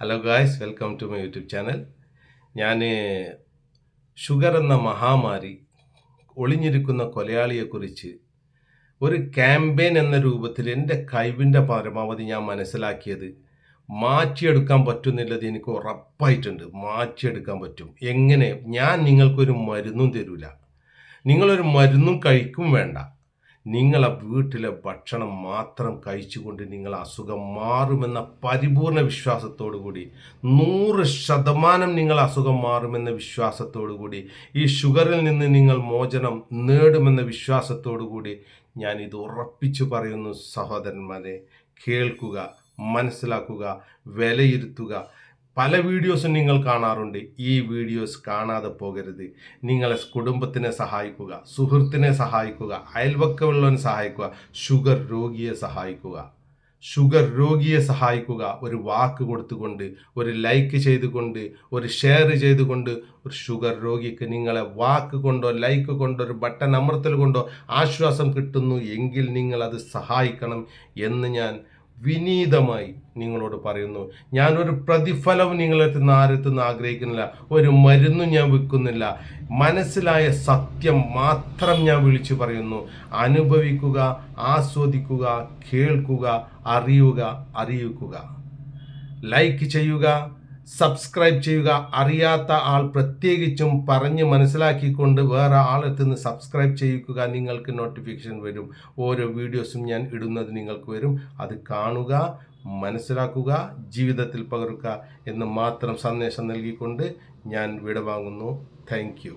Hello guys, welcome to my YouTube channel. ഞാൻ sugar എന്ന മഹാമാരി ഒളിഞ്ഞിരിക്കുന്ന കൊലയാളിയെക്കുറിച്ച് ഒരു ക്യാമ്പയിൻ എന്ന രൂപത്തിൽ എൻ്റെ കഴിവിൻ്റെ പരമാവധി ഞാൻ മനസ്സിലാക്കിയത് മാറ്റിയെടുക്കാൻ പറ്റുന്നില്ലത് എനിക്ക് ഉറപ്പായിട്ടുണ്ട്. മാറ്റിയെടുക്കാൻ പറ്റും. എങ്ങനെ? ഞാൻ നിങ്ങൾക്കൊരു മരുന്നും തരൂല, നിങ്ങളൊരു മരുന്നും കഴിക്കും വേണ്ട. നിങ്ങളെ വീട്ടിലെ ഭക്ഷണം മാത്രം കഴിച്ചുകൊണ്ട് നിങ്ങൾ അസുഖം മാറുമെന്ന പരിപൂർണ വിശ്വാസത്തോടു കൂടി 100% നിങ്ങൾ അസുഖം മാറുമെന്ന വിശ്വാസത്തോടു കൂടി ഈ ഷുഗറിൽ നിന്ന് നിങ്ങൾ മോചനം നേടുമെന്ന വിശ്വാസത്തോടു കൂടി ഞാൻ ഇത് ഉറപ്പിച്ചു പറയുന്നു. സഹോദരന്മാരെ, കേൾക്കുക, മനസ്സിലാക്കുക, വിലയിരുത്തുക. പല വീഡിയോസും നിങ്ങൾ കാണാറുണ്ട്. ഈ വീഡിയോസ് കാണാതെ പോകരുത്. നിങ്ങളെ കുടുംബത്തിനെ സഹായിക്കുക, സുഹൃത്തിനെ സഹായിക്കുക, അയൽവക്കമുള്ളവനെ സഹായിക്കുക, ഷുഗർ രോഗിയെ സഹായിക്കുക. ഷുഗർ രോഗിയെ സഹായിക്കുക. ഒരു വാക്ക് കൊടുത്തുകൊണ്ട്, ഒരു ലൈക്ക് ചെയ്തുകൊണ്ട്, ഒരു ഷെയർ ചെയ്തുകൊണ്ട് ഒരു ഷുഗർ രോഗിക്ക് നിങ്ങളെ വാക്ക് കൊണ്ടോ ലൈക്ക് കൊണ്ടോ ഒരു ബട്ടൺ അമർത്തൽ കൊണ്ടോ ആശ്വാസം കിട്ടുന്നു എങ്കിൽ നിങ്ങൾ അത് സഹായിക്കണം എന്ന് ഞാൻ വിനീതമായി നിങ്ങളോട് പറയുന്നു. ഞാനൊരു പ്രതിഫലവും ആരെത്തുന്ന ആഗ്രഹിക്കുന്നില്ല. ഒരു മരുന്നും ഞാൻ വിൽക്കുന്നില്ല. മനസ്സിലായ സത്യം മാത്രം ഞാൻ വിളിച്ചു പറയുന്നു. അനുഭവിക്കുക, ആസ്വദിക്കുക, കേൾക്കുക, അറിയിക്കുക. ലൈക്ക് ചെയ്യുക, സബ്സ്ക്രൈബ് ചെയ്യുക. അറിയാത്ത ആൾ പ്രത്യേകിച്ചും പറഞ്ഞ് മനസ്സിലാക്കിക്കൊണ്ട് വേറെ ആളെത്തുനിന്ന് സബ്സ്ക്രൈബ് ചെയ്യിക്കുക. നിങ്ങൾക്ക് നോട്ടിഫിക്കേഷൻ വരും. ഓരോ വീഡിയോസും ഞാൻ ഇടുന്നത് നിങ്ങൾക്ക് വരും. അത് കാണുക, മനസ്സിലാക്കുക, ജീവിതത്തിൽ പകർത്തുക എന്ന് മാത്രം സന്ദേശം നൽകിക്കൊണ്ട് ഞാൻ വിടവാങ്ങുന്നു. Thank you.